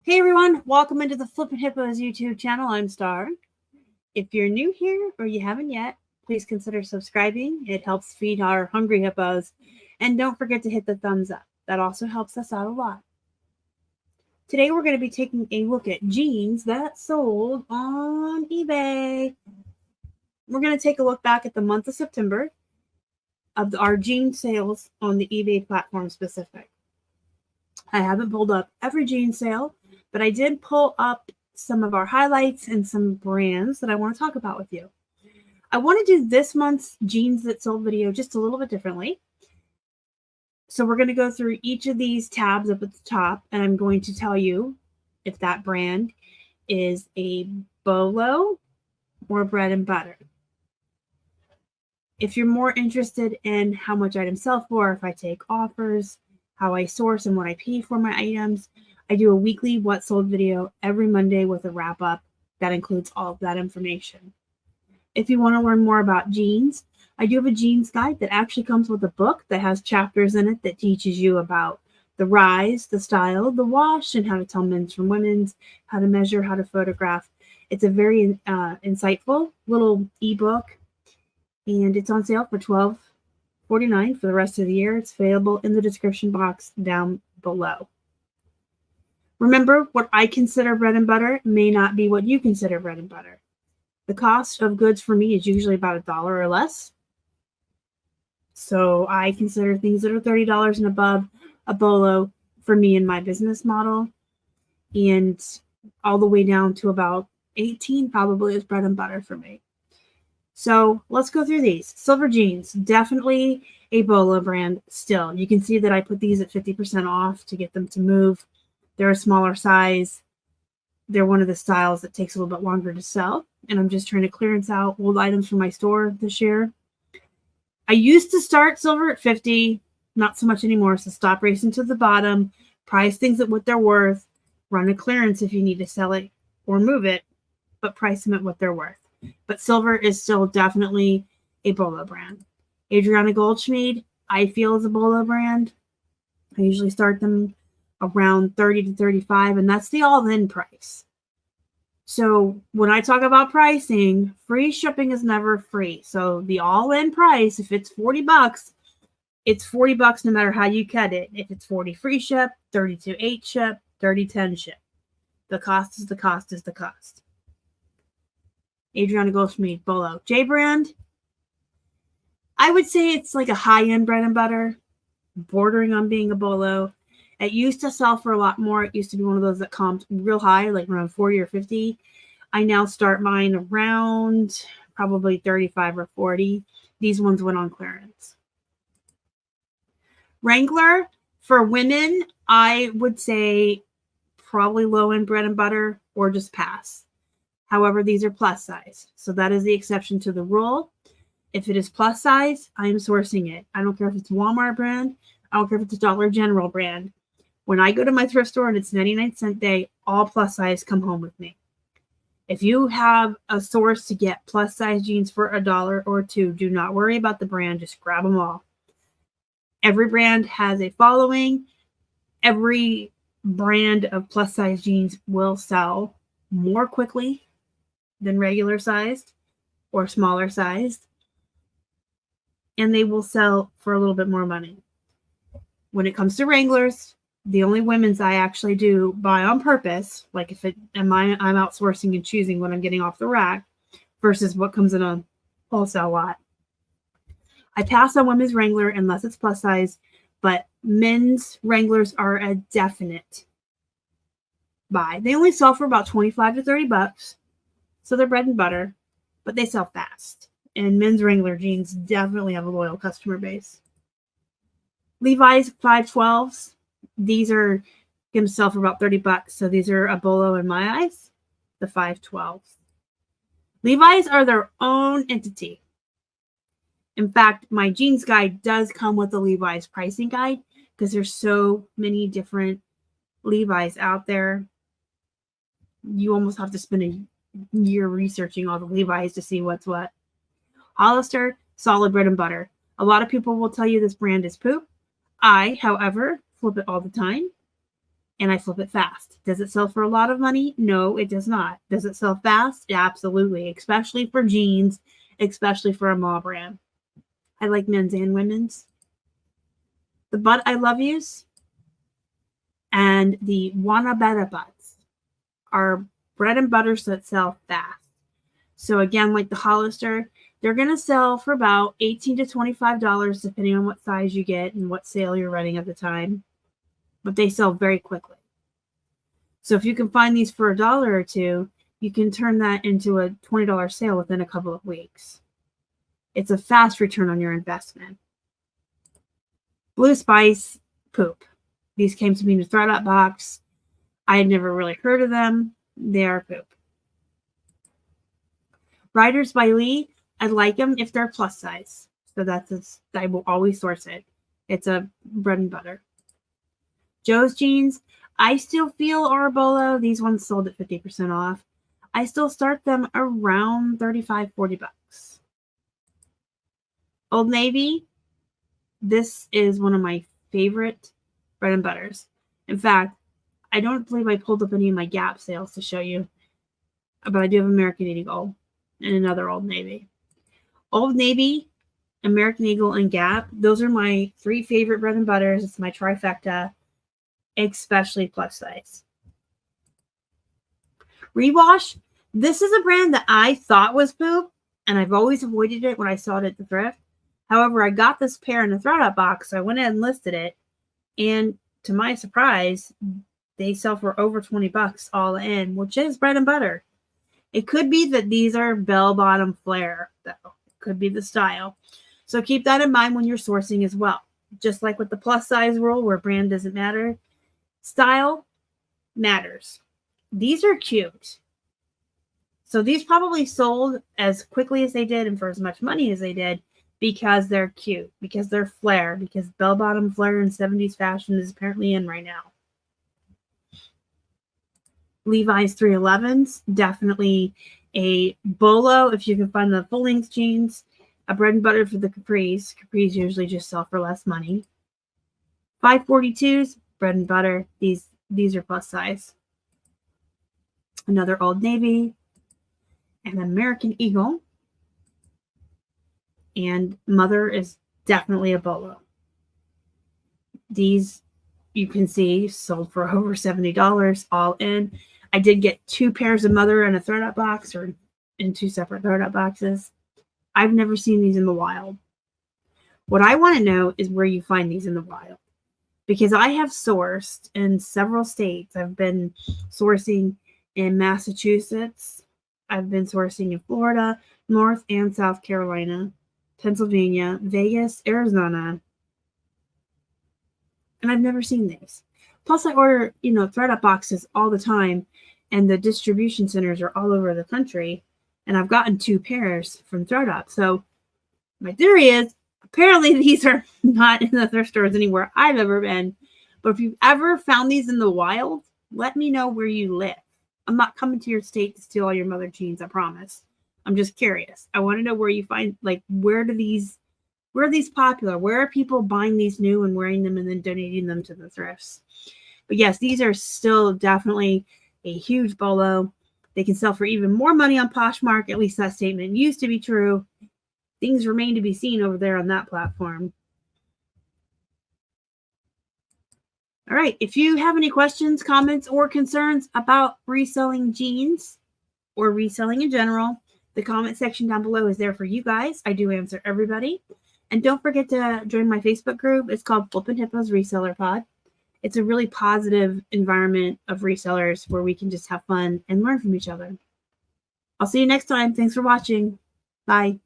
Hey everyone, welcome into the Flippin' Hippos YouTube channel. I'm Star. If you're new here or you haven't yet, please consider subscribing. It helps feed our hungry hippos. And don't forget to hit the thumbs up. That also helps us out a lot. Today we're going to be taking a look at jeans that sold on eBay. We're going to take a look back at the month of September of our jean sales on the eBay platform specific. I haven't pulled up every jean sale, but I did pull up some of our highlights and some brands that I want to talk about with you. I want to do this month's jeans that sold video just a little bit differently. So we're going to go through each of these tabs up at the top, and I'm going to tell you if that brand is a bolo or bread and butter. If you're more interested in how much items sell for, if I take offers, how I source and what I pay for my items, I do a weekly what sold video every Monday with a wrap up that includes all of that information. If you want to learn more about jeans, I do have a jeans guide that actually comes with a book that has chapters in it that teaches you about the rise, the style, the wash, and how to tell men's from women's, how to measure, how to photograph. It's a very insightful little ebook, and it's on sale for $12.49 for the rest of the year. It's available in the description box down below. Remember, what I consider bread and butter may not be what you consider bread and butter. The cost of goods for me is usually about $1 or less. So I consider things that are $30 and above a bolo for me in my business model. And all the way down to about $18 probably is bread and butter for me. So let's go through these. Silver jeans, definitely a bolo brand still. You can see that I put these at 50% off to get them to move. They're a smaller size. They're one of the styles that takes a little bit longer to sell. And I'm just trying to clearance out old items from my store this year. I used to start silver at 50, not so much anymore. So stop racing to the bottom, price things at what they're worth, run a clearance if you need to sell it or move it, but price them at what they're worth. But silver is still definitely a bolo brand. Adriana Goldschmied, I feel, is a bolo brand. I usually start them around 30 to 35, and that's the all-in price. So when I talk about pricing, free shipping is never free. So the all-in price, if it's $40, it's $40 no matter how you cut it. If it's 40 free ship, 32.8 ship, 30.10 ship. The cost is the cost is the cost. Adriana Goldschmied, bolo. J brand, I would say it's like a high-end bread and butter, bordering on being a bolo. It used to sell for a lot more. It used to be one of those that comped real high, like around 40 or 50. I now start mine around probably 35 or 40. These ones went on clearance. Wrangler, for women, I would say probably low-end bread and butter or just pass. However, these are plus size. So that is the exception to the rule. If it is plus size, I am sourcing it. I don't care if it's Walmart brand. I don't care if it's a Dollar General brand. When I go to my thrift store and it's 99-cent day, all plus size come home with me. If you have a source to get plus size jeans for $1 or $2, do not worry about the brand. Just grab them all. Every brand has a following. Every brand of plus size jeans will sell more quickly than regular sized or smaller sized, and they will sell for a little bit more money. When it comes to Wranglers, the only women's I actually do buy on purpose, like if I'm outsourcing and choosing what I'm getting off the rack versus what comes in a wholesale lot. I pass on women's Wrangler unless it's plus size, but men's Wranglers are a definite buy. They only sell for about 25 to 30 bucks. So they're bread and butter, but they sell fast. And men's Wrangler jeans definitely have a loyal customer base. Levi's 512s. These are going to sell for about 30 bucks. So these are a bolo in my eyes, the 512s. Levi's are their own entity. In fact, my jeans guide does come with a Levi's pricing guide because there's so many different Levi's out there. You almost have to spend a year researching all the Levi's to see what's what. Hollister, solid bread and butter. A lot of people will tell you this brand is poop. I, however, flip it all the time. and I flip it fast. Does it sell for a lot of money? No, it does not. Does it sell fast? Absolutely, especially for jeans, especially for a mall brand. I like men's and women's. The But I Love Yous and the Wanna Better Butts are bread and butters that sell fast. So again, like the Hollister, they're going to sell for about $18 to $25 depending on what size you get and what sale you're running at the time. But they sell very quickly. So if you can find these for $1 or $2, you can turn that into a $20 sale within a couple of weeks. It's a fast return on your investment. Blue Spice Poop. These came to me in a ThredUp box. I had never really heard of them. They are poop. Riders by Lee. I like them if they're plus size. So I will always source it. It's a bread and butter. Joe's jeans. I still feel are bolo. These ones sold at 50% off. I still start them around $35, $40. Old Navy. This is one of my favorite bread and butters. In fact, I don't believe I pulled up any of my Gap sales to show you, but I do have American Eagle and another Old Navy. Old Navy, American Eagle, and Gap. Those are my 3 favorite bread and butters. It's my trifecta, especially plus size. Rewash. This is a brand that I thought was poop, and I've always avoided it when I saw it at the thrift. However, I got this pair in a ThredUp box, so I went ahead and listed it, and to my surprise, they sell for over $20 all in, which is bread and butter. It could be that these are bell-bottom flare, though. It could be the style. So keep that in mind when you're sourcing as well. Just like with the plus size rule where brand doesn't matter, style matters. These are cute. So these probably sold as quickly as they did and for as much money as they did because they're cute, because they're flare, because bell-bottom flare in 70s fashion is apparently in right now. Levi's 311s, definitely a bolo if you can find the full-length jeans. A bread and butter for the capris. Capris usually just sell for less money. 542s, bread and butter. These are plus size. Another Old Navy. An American Eagle. And Mother is definitely a bolo. These, you can see, sold for over $70 all in. I did get 2 pairs of Mother in a ThredUp box or in 2 separate ThredUp boxes. I've never seen these in the wild. What I want to know is where you find these in the wild. Because I have sourced in several states. I've been sourcing in Massachusetts. I've been sourcing in Florida, North and South Carolina, Pennsylvania, Vegas, Arizona. And I've never seen these. Plus, I order, ThredUp boxes all the time, and the distribution centers are all over the country. And I've gotten 2 pairs from ThredUp. So my theory is, apparently these are not in the thrift stores anywhere I've ever been. But if you've ever found these in the wild, let me know where you live. I'm not coming to your state to steal all your Mother jeans, I promise. I'm just curious. I want to know where you find, where are these popular? Where are people buying these new and wearing them and then donating them to the thrifts? But yes, these are still definitely a huge bolo. They can sell for even more money on Poshmark. At least that statement used to be true. Things remain to be seen over there on that platform. All right. If you have any questions, comments, or concerns about reselling jeans or reselling in general, the comment section down below is there for you guys. I do answer everybody. And don't forget to join my Facebook group. It's called Flippin' Hippos Reseller Pod. It's a really positive environment of resellers where we can just have fun and learn from each other. I'll see you next time. Thanks for watching. Bye.